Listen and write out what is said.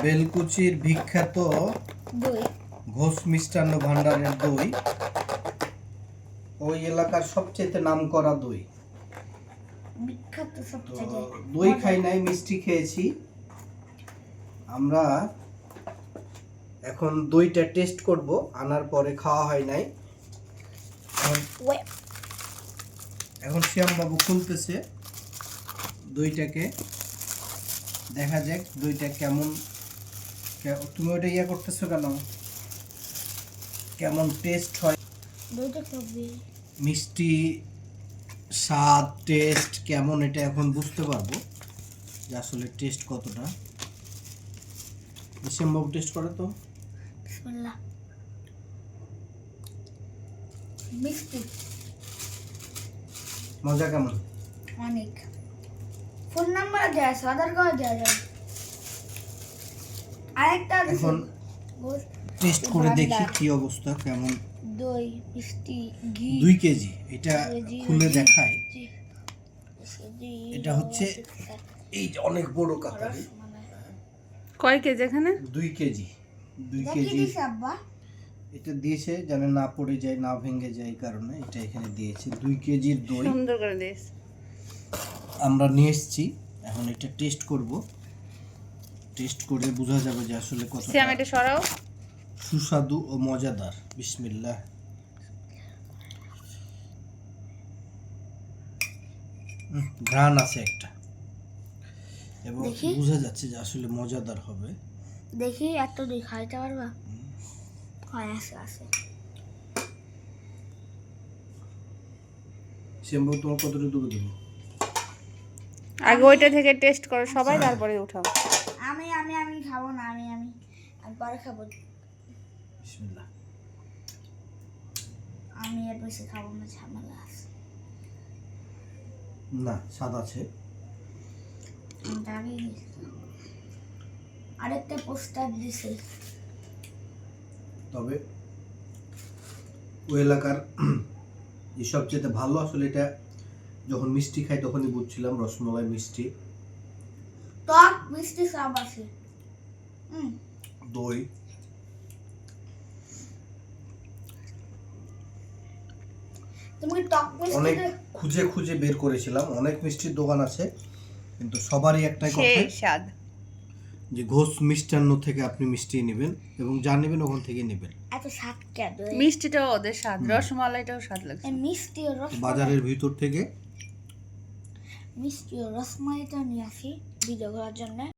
বেলকুচির বিখ্যাত দই, ঘোষ মিষ্টান্ন ভান্ডারের দই, ওই এলাকার সবচেয়ে নামকরা দই। বিখ্যাত তো সবচেয়ে। দই খাই নাই, মিষ্টি খেয়েছি আমরা। এখন দইটা টেস্ট করব, আনার পরে খাওয়া হয় নাই। এখন শ্যামবাবু খুলতেছে দইটাকে, দেখা যাক দইটা কেমন। তুমি ওইটা ইয়ে করতেছো কেন? কেমন টেস্ট হয়, দইটা খাবি? মিষ্টি স্বাদ টেস্ট কেমন, এটা এখন বুঝতে পারবো যে আসলে টেস্ট কতটা। শ্যামবাবু টেস্ট করে তো। বিসমিল্লাহ। মিষ্টি মজা কেমন? অনেক। ফোন নাম্বার দেওয়া আছে, আধার কার্ড দেওয়া যায়। আরেকটা এখন টেস্ট করে দেখি কি অবস্থা, কেমন। দই, মিষ্টি, ঘি 2 কেজি, এটা খুলে দেখাই। এটা হচ্ছে এই যে অনেক বড় কাকারি। কয় কেজি এখানে? 2 কেজি। 2 কেজি এটা দিয়েছে যেন না পড়ে যায়, না ভেঙে যায়, এই কারণে এটা এখানে দিয়েছে। 2 কেজির দই সুন্দর করে দিস। আমরা নিয়ে এসেছি, এখন এটা টেস্ট করব। টেস্ট করে বোঝা যাবে যে আসলে কতটা সিয়াম এটা সরাও। সুস্বাদু ও মজাদার। বিসমিল্লাহ। ঘ্রাণ আছে একটা, এবং বোঝা যাচ্ছে যে আসলে মজাদার হবে। দেখি এত দই খাইতে পারবা? হয়, আছে আছে। শ্যাম্পু তোমার কতটুকু দেবো? আগে ওইটা থেকে টেস্ট করো সবাই, তারপরে উঠাও। আমি আমি আমি খাবো না, আমি আমি আমি পরে খাবো। বিসমিল্লাহ। আমি এর বেশি খাবো না, ঝামেলা আছে। না, স্বাদ আছে। আরেকটা পোস্টার দিছে, তবে ওই এলাকার যে সবচেয়ে ভালো, আসলে এটা যখন মিষ্টি খাই তখনই বুঝছিলাম রসমলাই মিষ্টি। টক মিষ্টি সব আছে। দই তুমি টক অনেক মিষ্টি খুঁজে খুঁজে বের করেছিলাম, অনেক মিষ্টির দোকান আছে, কিন্তু সবারই একটাই কথা সেই স্বাদ যে ঘোষ মিষ্টান্ন থেকে আপনি মিষ্টি নেবেন এবং যা নেবেন ওখান থেকে নেবেন। এত স্বাদ কেন? মিষ্টিটাও ওদের স্বাদ, রসমালাইটাও স্বাদ লাগছে। মিষ্টি ও রসমালাই, বাজারের ভিতর থেকে মিষ্টি ও রসমালাইটা নিয়ে আসি ভিডিও করার জন্য।